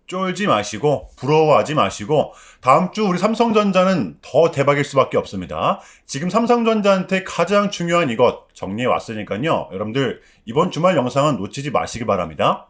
쫄지 마시고 부러워하지 마시고 다음 주 우리 삼성전자는 더 대박일 수밖에 없습니다. 지금 삼성전자한테 가장 중요한 이것 정리해 왔으니까요. 여러분들 이번 주말 영상은 놓치지 마시기 바랍니다.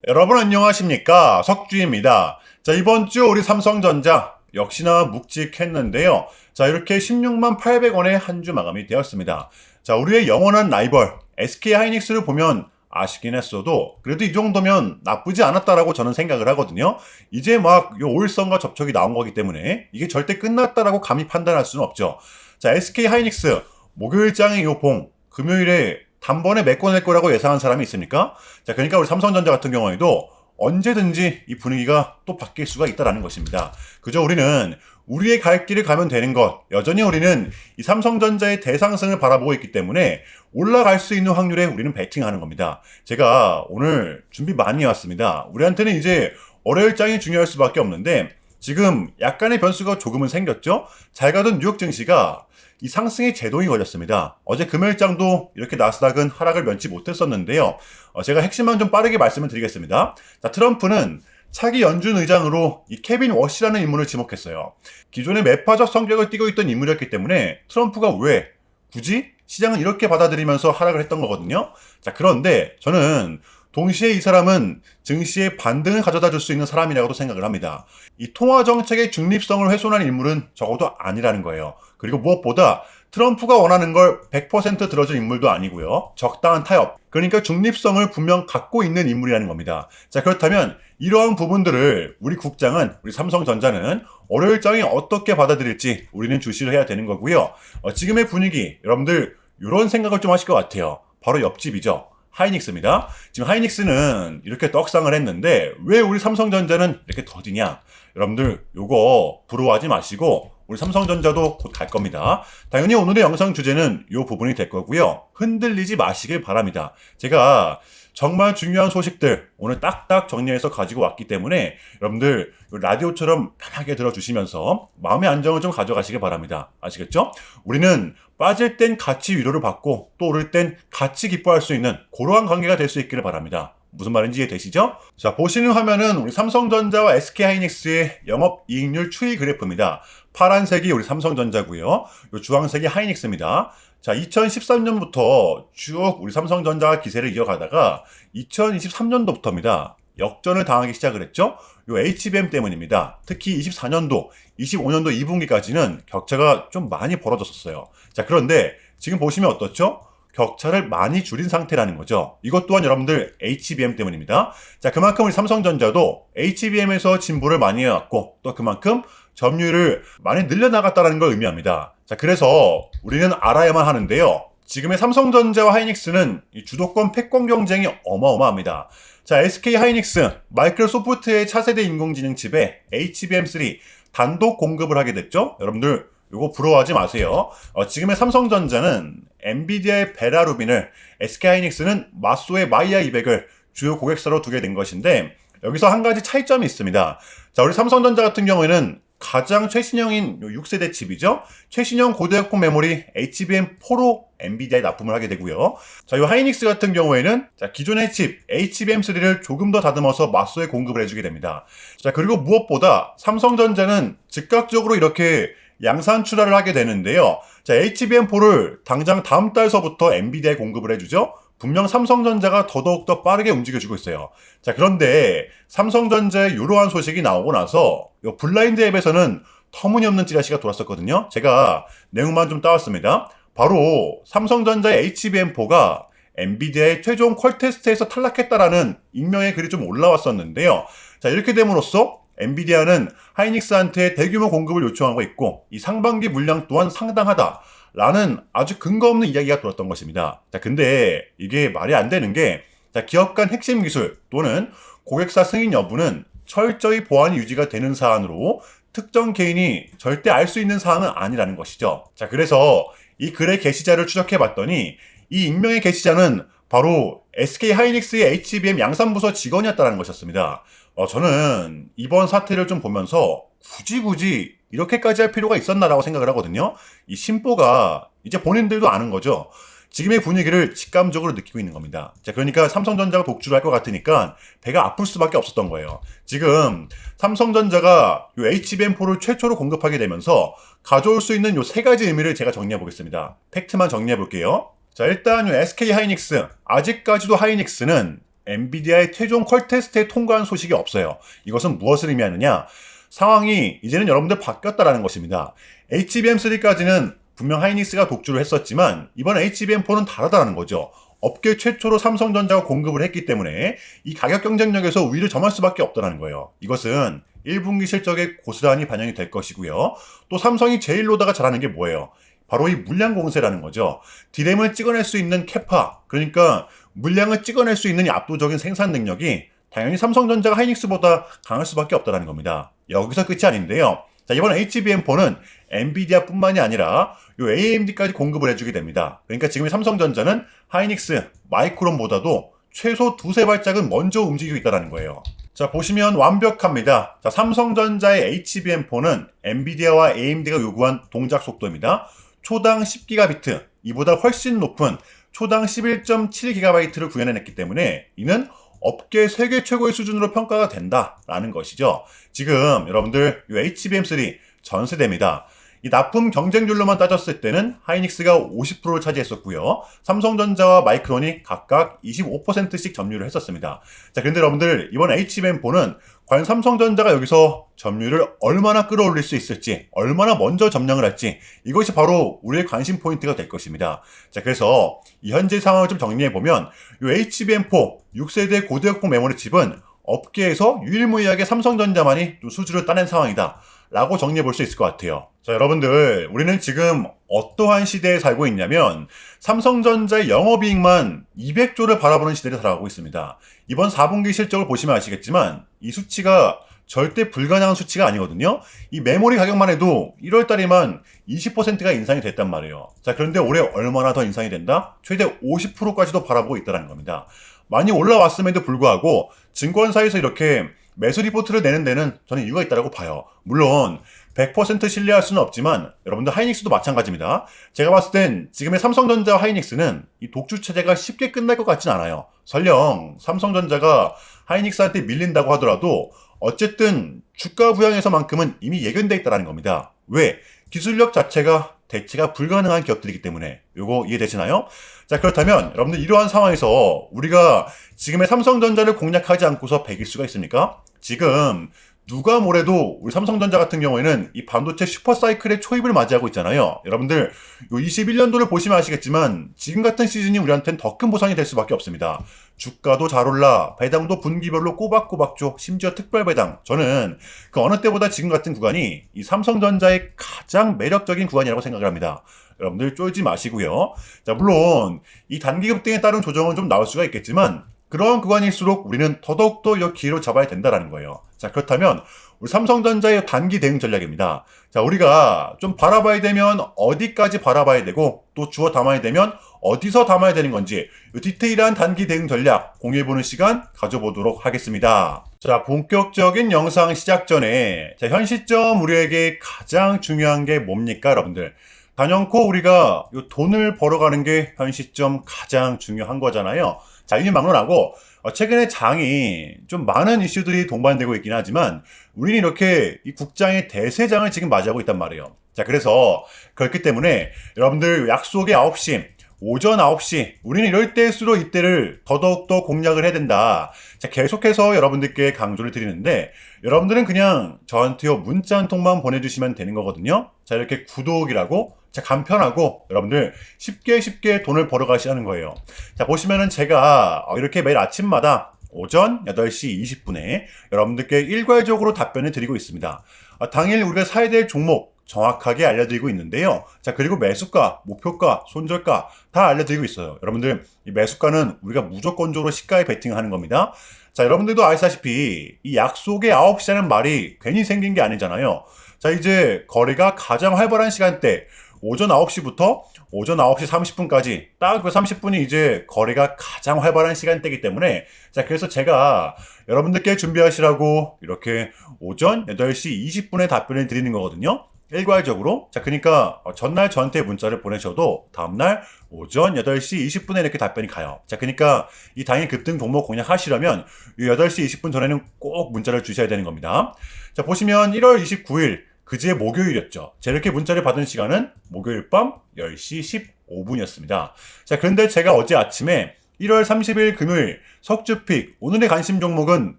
여러분 안녕하십니까? 석주입니다. 자, 이번 주 우리 삼성전자 역시나 묵직했는데요. 자, 이렇게 16만 800원에 한 주 마감이 되었습니다. 자, 우리의 영원한 라이벌 SK하이닉스를 보면 아쉽긴 했어도 그래도 이 정도면 나쁘지 않았다라고 저는 생각을 하거든요. 이제 막 요 5일선과 접촉이 나온 거기 때문에 이게 절대 끝났다라고 감히 판단할 수는 없죠. 자, SK하이닉스 목요일장의 요 봉 금요일에 단번에 메꿔낼 거라고 예상한 사람이 있습니까? 자, 그러니까 우리 삼성전자 같은 경우에도 언제든지 이 분위기가 또 바뀔 수가 있다는 것입니다. 그저 우리는 우리의 갈 길을 가면 되는 것, 여전히 우리는 이 삼성전자의 대상승을 바라보고 있기 때문에 올라갈 수 있는 확률에 우리는 베팅하는 겁니다. 제가 오늘 준비 많이 해왔습니다. 우리한테는 이제 월요일장이 중요할 수밖에 없는데 지금 약간의 변수가 조금은 생겼죠? 잘 가던 뉴욕 증시가 이 상승의 제동이 걸렸습니다. 어제 금요일장도 이렇게 나스닥은 하락을 면치 못했었는데요. 제가 핵심만 좀 빠르게 말씀을 드리겠습니다. 자, 트럼프는 차기 연준 의장으로 이 케빈 워시라는 인물을 지목했어요. 기존의 매파적 성격을 띠고 있던 인물이었기 때문에 트럼프가 왜 굳이 시장은 이렇게 받아들이면서 하락을 했던 거거든요. 자, 그런데 저는 동시에 이 사람은 증시의 반등을 가져다 줄 수 있는 사람이라고도 생각을 합니다. 이 통화 정책의 중립성을 훼손한 인물은 적어도 아니라는 거예요. 그리고 무엇보다 트럼프가 원하는 걸 100% 들어줄 인물도 아니고요. 적당한 타협, 그러니까 중립성을 분명 갖고 있는 인물이라는 겁니다. 자, 그렇다면 이러한 부분들을 우리 국장은, 우리 삼성전자는 월요일장이 어떻게 받아들일지 우리는 주시를 해야 되는 거고요. 지금의 분위기, 여러분들 이런 생각을 좀 하실 것 같아요. 바로 옆집이죠. 하이닉스입니다. 지금 하이닉스는 이렇게 떡상을 했는데 왜 우리 삼성전자는 이렇게 더디냐? 여러분들 요거 부러워하지 마시고 우리 삼성전자도 곧 갈 겁니다. 당연히 오늘의 영상 주제는 이 부분이 될 거고요. 흔들리지 마시길 바랍니다. 제가 정말 중요한 소식들 오늘 딱딱 정리해서 가지고 왔기 때문에 여러분들 라디오처럼 편하게 들어주시면서 마음의 안정을 좀 가져가시길 바랍니다. 아시겠죠? 우리는 빠질 땐 같이 위로를 받고 또 오를 땐 같이 기뻐할 수 있는 그러한 관계가 될 수 있기를 바랍니다. 무슨 말인지 이해되시죠? 자, 보시는 화면은 우리 삼성전자와 SK하이닉스의 영업이익률 추이 그래프입니다. 파란색이 우리 삼성전자고요. 요 주황색이 하이닉스입니다. 자, 2013년부터 쭉 우리 삼성전자가 기세를 이어가다가 2023년도부터입니다. 역전을 당하기 시작을 했죠. 요 HBM 때문입니다. 특히 24년도, 25년도 2분기까지는 격차가 좀 많이 벌어졌었어요. 자, 그런데 지금 보시면 어떻죠? 격차를 많이 줄인 상태라는 거죠. 이것 또한 여러분들 HBM 때문입니다. 자, 그만큼 우리 삼성전자도 HBM에서 진보를 많이 해왔고 또 그만큼 점유율을 많이 늘려나갔다는 걸 의미합니다. 자, 그래서 우리는 알아야만 하는데요. 지금의 삼성전자와 하이닉스는 이 주도권 패권 경쟁이 어마어마합니다. 자, SK하이닉스, 마이크로소프트의 차세대 인공지능 칩에 HBM3 단독 공급을 하게 됐죠. 여러분들 이거 부러워하지 마세요. 지금의 삼성전자는 엔비디아의 베라루빈을, SK하이닉스는 마소의 마이야 200을 주요 고객사로 두게 된 것인데 여기서 한 가지 차이점이 있습니다. 자, 우리 삼성전자 같은 경우에는 가장 최신형인 6세대 칩이죠. 최신형 고대역폭 메모리 HBM4로 엔비디아에 납품을 하게 되고요. 자, 이 하이닉스 같은 경우에는 자, 기존의 칩 HBM3를 조금 더 다듬어서 마소에 공급을 해주게 됩니다. 자, 그리고 무엇보다 삼성전자는 즉각적으로 이렇게 양산 출하를 하게 되는데요. 자, HBM4를 당장 다음 달서부터 엔비디아에 공급을 해주죠. 분명 삼성전자가 더더욱더 빠르게 움직여주고 있어요. 자, 그런데 삼성전자의 이러한 소식이 나오고 나서 이 블라인드 앱에서는 터무니없는 찌라시가 돌았었거든요. 제가 내용만 좀 따왔습니다. 바로 삼성전자의 HBM4가 엔비디아의 최종 퀄 테스트에서 탈락했다라는 익명의 글이 좀 올라왔었는데요. 자, 이렇게 됨으로써 엔비디아는 하이닉스한테 대규모 공급을 요청하고 있고 이 상반기 물량 또한 상당하다 라는 아주 근거 없는 이야기가 돌았던 것입니다. 자, 근데 이게 말이 안 되는 게 자, 기업 간 핵심 기술 또는 고객사 승인 여부는 철저히 보안이 유지가 되는 사안으로 특정 개인이 절대 알 수 있는 사항은 아니라는 것이죠. 자, 그래서 이 글의 게시자를 추적해 봤더니 이 익명의 게시자는 바로 SK하이닉스의 HBM 양산부서 직원이었다는 것이었습니다. 저는 이번 사태를 좀 보면서 굳이 이렇게까지 할 필요가 있었나라고 생각을 하거든요. 이 심보가 이제 본인들도 아는 거죠. 지금의 분위기를 직감적으로 느끼고 있는 겁니다. 자, 그러니까 삼성전자가 독주를 할 것 같으니까 배가 아플 수밖에 없었던 거예요. 지금 삼성전자가 요 HBM4를 최초로 공급하게 되면서 가져올 수 있는 요 세 가지 의미를 제가 정리해 보겠습니다. 팩트만 정리해 볼게요. 자, 일단 요 SK 하이닉스, 아직까지도 하이닉스는 엔비디아의 최종 퀄 테스트에 통과한 소식이 없어요. 이것은 무엇을 의미하느냐? 상황이 이제는 여러분들 바뀌었다라는 것입니다. HBM3까지는 분명 하이닉스가 독주를 했었지만 이번 HBM4는 다르다는 거죠. 업계 최초로 삼성전자가 공급을 했기 때문에 이 가격 경쟁력에서 우위를 점할 수밖에 없다는 거예요. 이것은 1분기 실적에 고스란히 반영이 될 것이고요. 또 삼성이 제일로다가 잘하는 게 뭐예요? 바로 이 물량 공세라는 거죠. 디램을 찍어낼 수 있는 캐파, 그러니까 물량을 찍어낼 수 있는 이 압도적인 생산 능력이 당연히 삼성전자가 하이닉스보다 강할 수밖에 없다는 겁니다. 여기서 끝이 아닌데요. 자, 이번 HBM4는 엔비디아뿐만이 아니라 요 AMD까지 공급을 해주게 됩니다. 그러니까 지금 삼성전자는 하이닉스, 마이크론보다도 최소 두세 발짝은 먼저 움직이고 있다는 거예요. 자, 보시면 완벽합니다. 자, 삼성전자의 HBM4는 엔비디아와 AMD가 요구한 동작 속도입니다. 초당 10기가비트, 이보다 훨씬 높은 초당 11.7GB를 구현해냈기 때문에 이는 업계 세계 최고의 수준으로 평가가 된다라는 것이죠. 지금 여러분들 이 HBM3 전 세대입니다. 이 납품 경쟁률로만 따졌을 때는 하이닉스가 50%를 차지했었고요. 삼성전자와 마이크론이 각각 25%씩 점유를 했었습니다. 자, 그런데 여러분들 이번 HBM4는 과연 삼성전자가 여기서 점유율을 얼마나 끌어올릴 수 있을지, 얼마나 먼저 점령을 할지, 이것이 바로 우리의 관심 포인트가 될 것입니다. 자, 그래서 이 현재 상황을 좀 정리해보면 이 HBM4 6세대 고대역폭 메모리 칩은 업계에서 유일무이하게 삼성전자만이 좀 수주를 따낸 상황이다 라고 정리해 볼 수 있을 것 같아요. 자, 여러분들 우리는 지금 어떠한 시대에 살고 있냐면 삼성전자의 영업이익만 200조를 바라보는 시대를 살아가고 있습니다. 이번 4분기 실적을 보시면 아시겠지만 이 수치가 절대 불가능한 수치가 아니거든요. 이 메모리 가격만 해도 1월 달에만 20%가 인상이 됐단 말이에요. 자, 그런데 올해 얼마나 더 인상이 된다? 최대 50%까지도 바라보고 있다는 겁니다. 많이 올라왔음에도 불구하고 증권사에서 이렇게 매수 리포트를 내는 데는 저는 이유가 있다고 봐요. 물론 100% 신뢰할 수는 없지만 여러분들 하이닉스도 마찬가지입니다. 제가 봤을 땐 지금의 삼성전자와 하이닉스는 이 독주 체제가 쉽게 끝날 것 같진 않아요. 설령 삼성전자가 하이닉스한테 밀린다고 하더라도 어쨌든 주가 부양에서만큼은 이미 예견돼 있다는 겁니다. 왜? 기술력 자체가 대체가 불가능한 기업들이기 때문에. 요거 이해되시나요? 자, 그렇다면 여러분들 이러한 상황에서 우리가 지금의 삼성전자를 공략하지 않고서 배길 수가 있습니까? 지금 누가 뭐래도 우리 삼성전자 같은 경우에는 이 반도체 슈퍼사이클의 초입을 맞이하고 있잖아요. 여러분들 요 21년도를 보시면 아시겠지만 지금 같은 시즌이 우리한테는 더 큰 보상이 될 수밖에 없습니다. 주가도 잘 올라, 배당도 분기별로 꼬박꼬박 줘, 심지어 특별 배당. 저는 그 어느 때보다 지금 같은 구간이 이 삼성전자의 가장 매력적인 구간이라고 생각을 합니다. 여러분들 쫄지 마시고요. 자, 물론 이 단기급 등에 따른 조정은 좀 나올 수가 있겠지만 그러한 구간일수록 우리는 더더욱더 이 기회로 잡아야 된다는 거예요. 자, 그렇다면 우리 삼성전자의 단기 대응 전략입니다. 자, 우리가 좀 바라봐야 되면 어디까지 바라봐야 되고 또 주워 담아야 되면 어디서 담아야 되는 건지 이 디테일한 단기 대응 전략 공유해보는 시간 가져보도록 하겠습니다. 자, 본격적인 영상 시작 전에 자, 현 시점 우리에게 가장 중요한 게 뭡니까, 여러분들? 단연코 우리가 이 돈을 벌어가는 게 현 시점 가장 중요한 거잖아요. 자, 이는 막론하고 최근에 장이 좀 많은 이슈들이 동반되고 있긴 하지만 우리는 이렇게 이 국장의 대세장을 지금 맞이하고 있단 말이에요. 자, 그래서 그렇기 때문에 여러분들 약속의 9시, 오전 9시, 우리는 이럴 때일수록 이때를 더더욱더 공략을 해야 된다. 자, 계속해서 여러분들께 강조를 드리는데 여러분들은 그냥 저한테요 문자 한 통만 보내주시면 되는 거거든요. 자, 이렇게 구독이라고 자, 간편하고 여러분들 쉽게 돈을 벌어가시는 거예요. 자, 보시면은 제가 이렇게 매일 아침마다 오전 8시 20분에 여러분들께 일괄적으로 답변을 드리고 있습니다. 당일 우리가 사야 될 종목 정확하게 알려드리고 있는데요. 자, 그리고 매수가, 목표가, 손절가 다 알려드리고 있어요. 여러분들 이 매수가는 우리가 무조건적으로 시가에 베팅하는 겁니다. 자, 여러분들도 아시다시피 이 약속의 9시라는 말이 괜히 생긴 게 아니잖아요. 자, 이제 거래가 가장 활발한 시간대 오전 9시부터 오전 9시 30분까지 딱 그 30분이 이제 거래가 가장 활발한 시간대이기 때문에 자, 그래서 제가 여러분들께 준비하시라고 이렇게 오전 8시 20분에 답변을 드리는 거거든요. 일괄적으로. 자, 그러니까 전날 저한테 문자를 보내셔도 다음날 오전 8시 20분에 이렇게 답변이 가요. 자, 그러니까 이 당일 급등 종목 공략하시려면 이 8시 20분 전에는 꼭 문자를 주셔야 되는 겁니다. 자, 보시면 1월 29일 그제 목요일이었죠. 자, 이렇게 문자를 받은 시간은 목요일 밤 10시 15분이었습니다. 자, 그런데 제가 어제 아침에 1월 30일 금요일 석주픽 오늘의 관심 종목은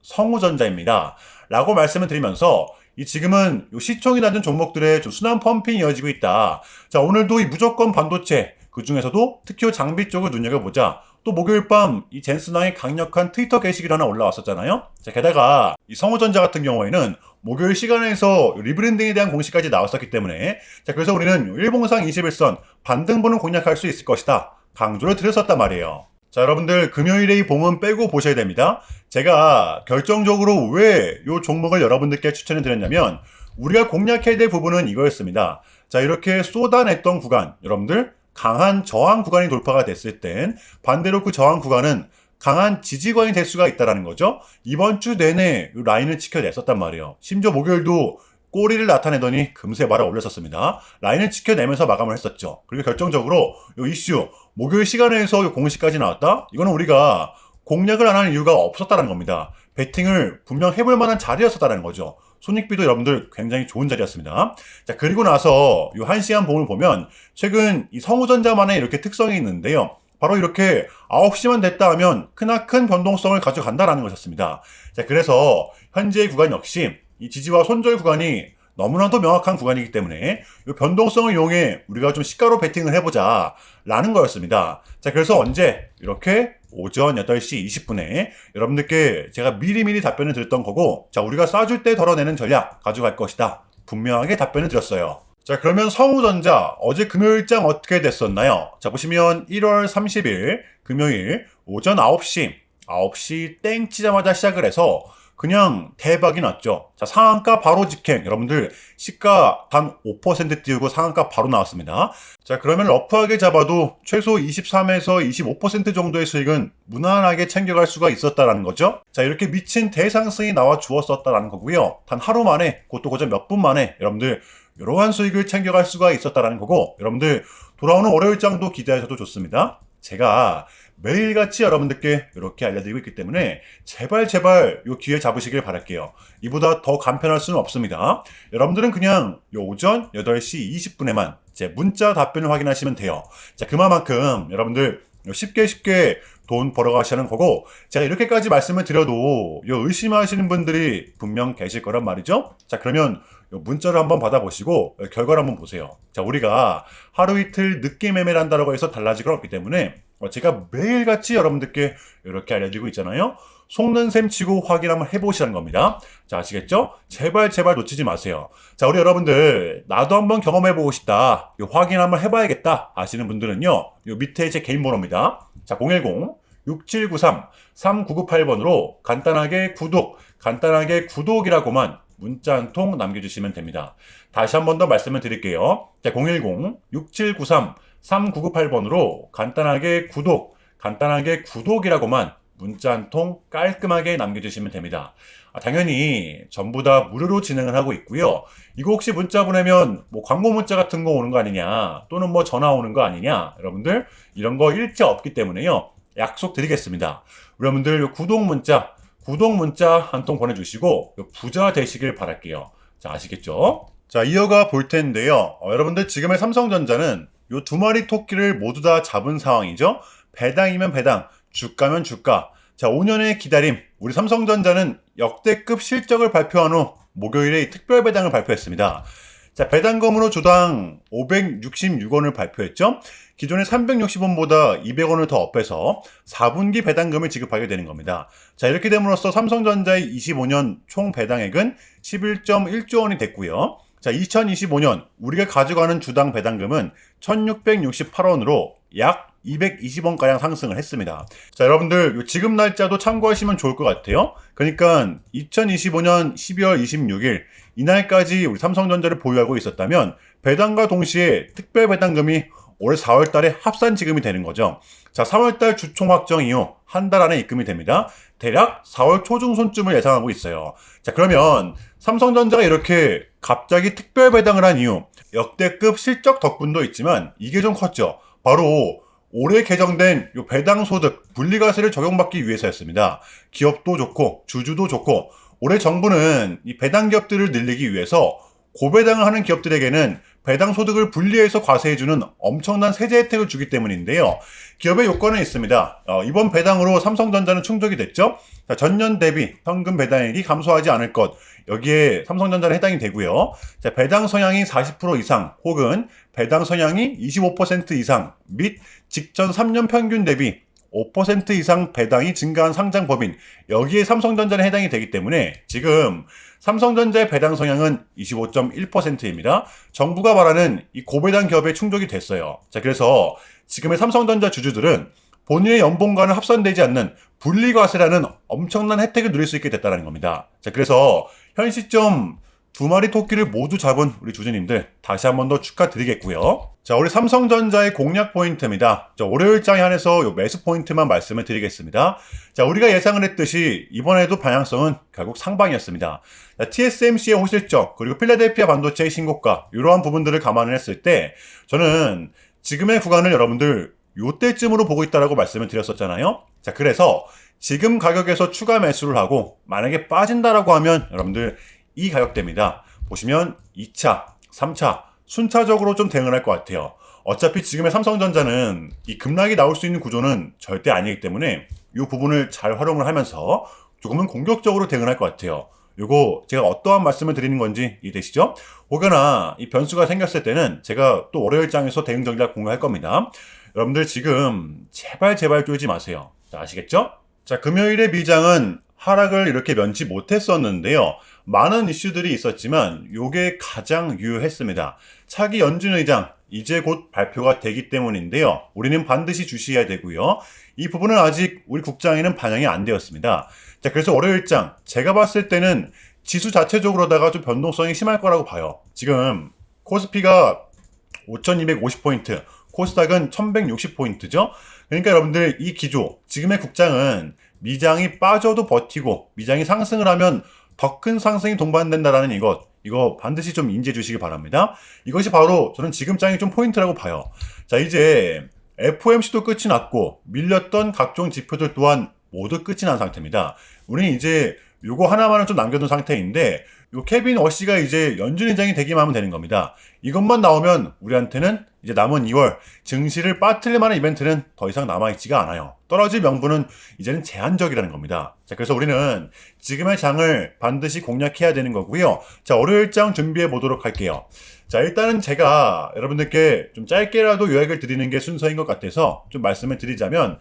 성우전자입니다. 라고 말씀을 드리면서 이 지금은 요 시총이 낮은 종목들의 좀 순환 펌핑이 이어지고 있다. 자, 오늘도 이 무조건 반도체 그 중에서도 특히 장비 쪽을 눈여겨보자. 또 목요일 밤 이 젠슨왕의 강력한 트위터 게시글 하나 올라왔었잖아요. 자, 게다가 이 성우전자 같은 경우에는 목요일 시간에서 리브랜딩에 대한 공시까지 나왔었기 때문에 자, 그래서 우리는 일봉상 21선 반등분을 공략할 수 있을 것이다. 강조를 드렸었단 말이에요. 자, 여러분들 금요일에 이 봉은 빼고 보셔야 됩니다. 제가 결정적으로 왜 이 종목을 여러분들께 추천을 드렸냐면 우리가 공략해야 될 부분은 이거였습니다. 자, 이렇게 쏟아냈던 구간, 여러분들 강한 저항 구간이 돌파가 됐을 땐 반대로 그 저항 구간은 강한 지지권이 될 수가 있다는 거죠. 이번 주 내내 이 라인을 지켜냈었단 말이에요. 심지어 목요일도 꼬리를 나타내더니 금세 말아 올렸었습니다. 라인을 지켜내면서 마감을 했었죠. 그리고 결정적으로 이 이슈 목요일 시간에서 공시까지 나왔다? 이거는 우리가 공략을 안 하는 이유가 없었다는 겁니다. 베팅을 분명 해볼 만한 자리였었다는 거죠. 손익비도 여러분들 굉장히 좋은 자리였습니다. 자, 그리고 나서 이 1시간 봉을 보면 최근 이 성우전자만의 이렇게 특성이 있는데요. 바로 이렇게 9시만 됐다 하면 크나큰 변동성을 가져간다라는 것이었습니다. 자, 그래서 현재의 구간 역시 이 지지와 손절 구간이 너무나도 명확한 구간이기 때문에 이 변동성을 이용해 우리가 좀 시가로 베팅을 해보자 라는 거였습니다. 자, 그래서 언제 이렇게 오전 8시 20분에 여러분들께 제가 미리미리 답변을 드렸던 거고 자, 우리가 쏴줄 때 덜어내는 전략 가져갈 것이다. 분명하게 답변을 드렸어요. 자, 그러면 성우전자 어제 금요일장 어떻게 됐었나요? 자, 보시면 1월 30일 금요일 오전 9시 땡 치자마자 시작을 해서 그냥 대박이 났죠. 자, 상한가 바로 직행. 여러분들 시가 단 5% 띄우고 상한가 바로 나왔습니다. 자, 그러면 러프하게 잡아도 최소 23에서 25% 정도의 수익은 무난하게 챙겨갈 수가 있었다라는 거죠. 자, 이렇게 미친 대상승이 나와 주었었다라는 거고요. 단 하루 만에, 그것도 고작 몇 분 만에 여러분들 이러한 수익을 챙겨갈 수가 있었다라는 거고 여러분들 돌아오는 월요일장도 기대하셔도 좋습니다. 제가 매일같이 여러분들께 이렇게 알려드리고 있기 때문에 제발 요 기회 잡으시길 바랄게요. 이보다 더 간편할 수는 없습니다. 여러분들은 그냥 요 오전 8시 20분에만 제 문자 답변을 확인하시면 돼요. 자, 그만큼 여러분들 쉽게 돈 벌어가시는 거고 제가 이렇게까지 말씀을 드려도 의심하시는 분들이 분명 계실 거란 말이죠. 자, 그러면 문자를 한번 받아보시고 결과를 한번 보세요. 자, 우리가 하루 이틀 늦게 매매를 한다고 해서 달라질 건 없기 때문에 제가 매일같이 여러분들께 이렇게 알려드리고 있잖아요. 속는 셈 치고 확인 한번 해보시라는 겁니다. 자, 아시겠죠? 제발 놓치지 마세요. 자, 우리 여러분들 나도 한번 경험해보고 싶다. 확인 한번 해봐야겠다 하시는 분들은요. 요 밑에 제 개인 번호입니다. 자, 010-6793-3998번으로 간단하게 구독이라고만 문자 한 통 남겨주시면 됩니다. 다시 한 번 더 말씀을 드릴게요. 자, 010-6793-3998번으로 간단하게 구독이라고만 문자 한 통 깔끔하게 남겨주시면 됩니다. 당연히 전부 다 무료로 진행을 하고 있고요. 이거 혹시 문자 보내면 뭐 광고 문자 같은 거 오는 거 아니냐 또는 뭐 전화 오는 거 아니냐 여러분들 이런 거 일체 없기 때문에요. 약속 드리겠습니다. 여러분들 요 구독 문자 한 통 보내주시고 부자 되시길 바랄게요. 자, 아시겠죠? 자, 이어가 볼 텐데요. 여러분들 지금의 삼성전자는 요 두 마리 토끼를 모두 다 잡은 상황이죠. 배당이면 배당, 주가면 주가. 자, 5년의 기다림. 우리 삼성전자는 역대급 실적을 발표한 후 목요일에 특별 배당을 발표했습니다. 자, 배당금으로 주당 566원을 발표했죠. 기존의 360원보다 200원을 더 업해서 4분기 배당금을 지급하게 되는 겁니다. 자, 이렇게 됨으로써 삼성전자의 25년 총 배당액은 11.1조 원이 됐고요. 자, 2025년 우리가 가져가는 주당 배당금은 1668원으로 약 220원가량 상승을 했습니다. 자, 여러분들 지금 날짜도 참고하시면 좋을 것 같아요. 그러니까 2025년 12월 26일 이날까지 우리 삼성전자를 보유하고 있었다면 배당과 동시에 특별 배당금이 올해 4월 달에 합산 지급이 되는 거죠. 자, 3월 달 주총 확정 이후 한 달 안에 입금이 됩니다. 대략 4월 초중순쯤을 예상하고 있어요. 자, 그러면 삼성전자가 이렇게 갑자기 특별 배당을 한 이유, 역대급 실적 덕분도 있지만 이게 좀 컸죠. 바로 올해 개정된 요 배당소득 분리과세를 적용받기 위해서였습니다. 기업도 좋고 주주도 좋고 올해 정부는 이 배당 기업들을 늘리기 위해서 고배당을 하는 기업들에게는 배당 소득을 분리해서 과세해주는 엄청난 세제 혜택을 주기 때문인데요. 기업의 요건은 있습니다. 이번 배당으로 삼성전자는 충족이 됐죠. 자, 전년 대비 현금 배당액이 감소하지 않을 것. 여기에 삼성전자는 해당이 되고요. 자, 배당 성향이 40% 이상 혹은 배당 성향이 25% 이상 및 직전 3년 평균 대비 5% 이상 배당이 증가한 상장법인, 여기에 삼성전자는 해당이 되기 때문에 지금 삼성전자의 배당 성향은 25.1%입니다. 정부가 말하는 이 고배당 기업에 충족이 됐어요. 자, 그래서 지금의 삼성전자 주주들은 본인의 연봉과는 합산되지 않는 분리과세라는 엄청난 혜택을 누릴 수 있게 됐다는 겁니다. 자, 그래서 현 시점 두 마리 토끼를 모두 잡은 우리 주주님들 다시 한 번 더 축하드리겠고요. 자, 우리 삼성전자의 공략 포인트입니다. 자, 월요일장에 한해서 요 매수 포인트만 말씀을 드리겠습니다. 자, 우리가 예상을 했듯이 이번에도 방향성은 결국 상방이었습니다. 자, TSMC의 호실적 그리고 필라델피아 반도체의 신고가 이러한 부분들을 감안을 했을 때 저는 지금의 구간을 여러분들 요때쯤으로 보고 있다라고 말씀을 드렸었잖아요. 자, 그래서 지금 가격에서 추가 매수를 하고 만약에 빠진다라고 하면 여러분들 이 가격대입니다. 보시면 2차, 3차 순차적으로 좀 대응을 할 것 같아요. 어차피 지금의 삼성전자는 이 급락이 나올 수 있는 구조는 절대 아니기 때문에 이 부분을 잘 활용을 하면서 조금은 공격적으로 대응을 할 것 같아요. 요거 제가 어떠한 말씀을 드리는 건지 이해되시죠? 혹여나 이 변수가 생겼을 때는 제가 또 월요일장에서 대응 전략 공유할 겁니다. 여러분들 지금 제발 쫄지 마세요. 자, 아시겠죠? 자, 금요일의 미장은 하락을 이렇게 면치 못했었는데요. 많은 이슈들이 있었지만 요게 가장 유효했습니다. 차기 연준 의장 이제 곧 발표가 되기 때문인데요. 우리는 반드시 주시해야 되고요. 이 부분은 아직 우리 국장에는 반영이 안 되었습니다. 자, 그래서 월요일장 제가 봤을 때는 지수 자체적으로다가 좀 변동성이 심할 거라고 봐요. 지금 코스피가 5250포인트, 코스닥은 1160포인트죠. 그러니까 여러분들 이 기조, 지금의 국장은 미장이 빠져도 버티고 미장이 상승을 하면 더 큰 상승이 동반된다라는 이거 반드시 좀 인지해 주시기 바랍니다. 이것이 바로 저는 지금 장이 좀 포인트라고 봐요. 자, 이제 FOMC도 끝이 났고 밀렸던 각종 지표들 또한 모두 끝이 난 상태입니다. 우리는 이제 요거 하나만은 좀 남겨둔 상태인데 요 케빈 워시가 이제 연준 의장이 되기만 하면 되는 겁니다. 이것만 나오면 우리한테는 이제 남은 2월 증시를 빠뜨릴 만한 이벤트는 더 이상 남아있지가 않아요. 떨어질 명분은 이제는 제한적이라는 겁니다. 자, 그래서 우리는 지금의 장을 반드시 공략해야 되는 거고요. 자, 월요일장 준비해 보도록 할게요. 자, 일단은 제가 여러분들께 좀 짧게라도 요약을 드리는 게 순서인 것 같아서 좀 말씀을 드리자면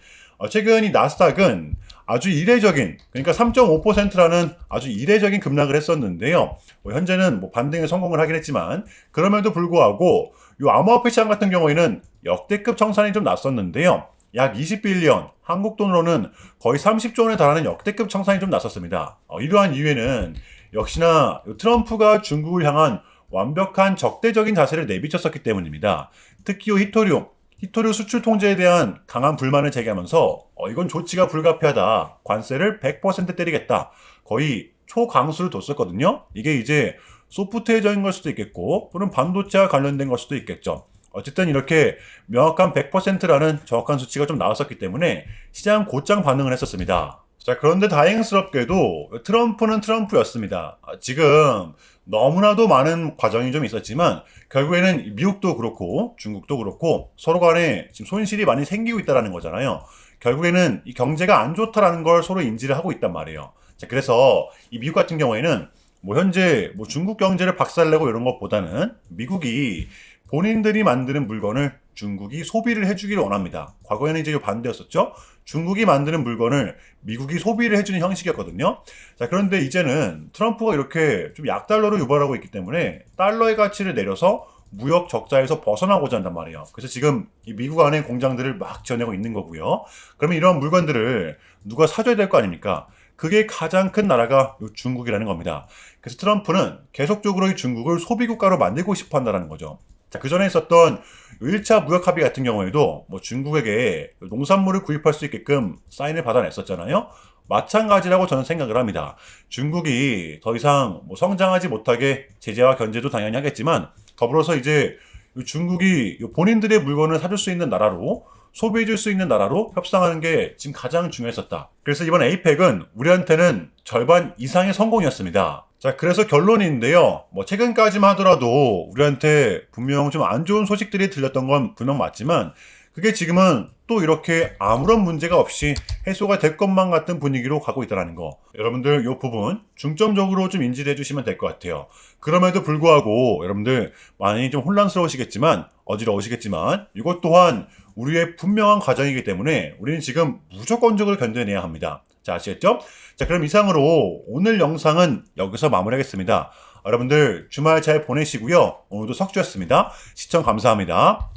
최근 이 나스닥은 아주 이례적인, 그러니까 3.5%라는 아주 이례적인 급락을 했었는데요. 현재는 반등에 성공을 하긴 했지만 그럼에도 불구하고 이 암호화폐 시장 같은 경우에는 역대급 청산이 좀 났었는데요. 약 20빌리언, 한국 돈으로는 거의 30조 원에 달하는 역대급 청산이 좀 났었습니다. 이러한 이유에는 역시나 트럼프가 중국을 향한 완벽한 적대적인 자세를 내비쳤었기 때문입니다. 특히 히토류 수출 통제에 대한 강한 불만을 제기하면서 이건 조치가 불가피하다. 관세를 100% 때리겠다. 거의 초강수를 뒀었거든요. 이게 이제 소프트웨어적인 걸 수도 있겠고 또는 반도체와 관련된 걸 수도 있겠죠. 어쨌든 이렇게 명확한 100%라는 정확한 수치가 좀 나왔었기 때문에 시장 곧장 반응을 했었습니다. 자, 그런데 다행스럽게도 트럼프는 트럼프였습니다. 지금 너무나도 많은 과정이 좀 있었지만 결국에는 미국도 그렇고 중국도 그렇고 서로 간에 지금 손실이 많이 생기고 있다는 거잖아요. 결국에는 이 경제가 안 좋다라는 걸 서로 인지를 하고 있단 말이에요. 자, 그래서 이 미국 같은 경우에는 현재 중국 경제를 박살내고 이런 것보다는 미국이 본인들이 만드는 물건을 중국이 소비를 해주기를 원합니다. 과거에는 이제 반대였었죠. 중국이 만드는 물건을 미국이 소비를 해주는 형식이었거든요. 자, 그런데 이제는 트럼프가 이렇게 좀 약달러로 유발하고 있기 때문에 달러의 가치를 내려서 무역 적자에서 벗어나고자 한단 말이에요. 그래서 지금 이 미국 안에 공장들을 막 지어내고 있는 거고요. 그러면 이런 물건들을 누가 사줘야 될 거 아닙니까? 그게 가장 큰 나라가 중국이라는 겁니다. 그래서 트럼프는 계속적으로 이 중국을 소비국가로 만들고 싶어 한다는 거죠. 자, 그 전에 있었던 1차 무역 합의 같은 경우에도 중국에게 농산물을 구입할 수 있게끔 사인을 받아냈었잖아요. 마찬가지라고 저는 생각을 합니다. 중국이 더 이상 뭐 성장하지 못하게 제재와 견제도 당연히 하겠지만 더불어서 이제 중국이 본인들의 물건을 사줄 수 있는 나라로 소비해 줄 수 있는 나라로 협상하는 게 지금 가장 중요했었다. 그래서 이번 에이펙은 우리한테는 절반 이상의 성공이었습니다. 자, 그래서 결론인데요. 뭐 최근까지만 하더라도 우리한테 분명 좀 안 좋은 소식들이 들렸던 건 분명 맞지만 그게 지금은 또 이렇게 아무런 문제가 없이 해소가 될 것만 같은 분위기로 가고 있다는 거. 여러분들 이 부분 중점적으로 좀 인지를 해주시면 될 것 같아요. 그럼에도 불구하고 여러분들 많이 좀 혼란스러우시겠지만 어지러우시겠지만 이것 또한 우리의 분명한 과정이기 때문에 우리는 지금 무조건적으로 견뎌내야 합니다. 자, 아시겠죠? 자, 그럼 이상으로 오늘 영상은 여기서 마무리하겠습니다. 여러분들 주말 잘 보내시고요. 오늘도 석주였습니다. 시청 감사합니다.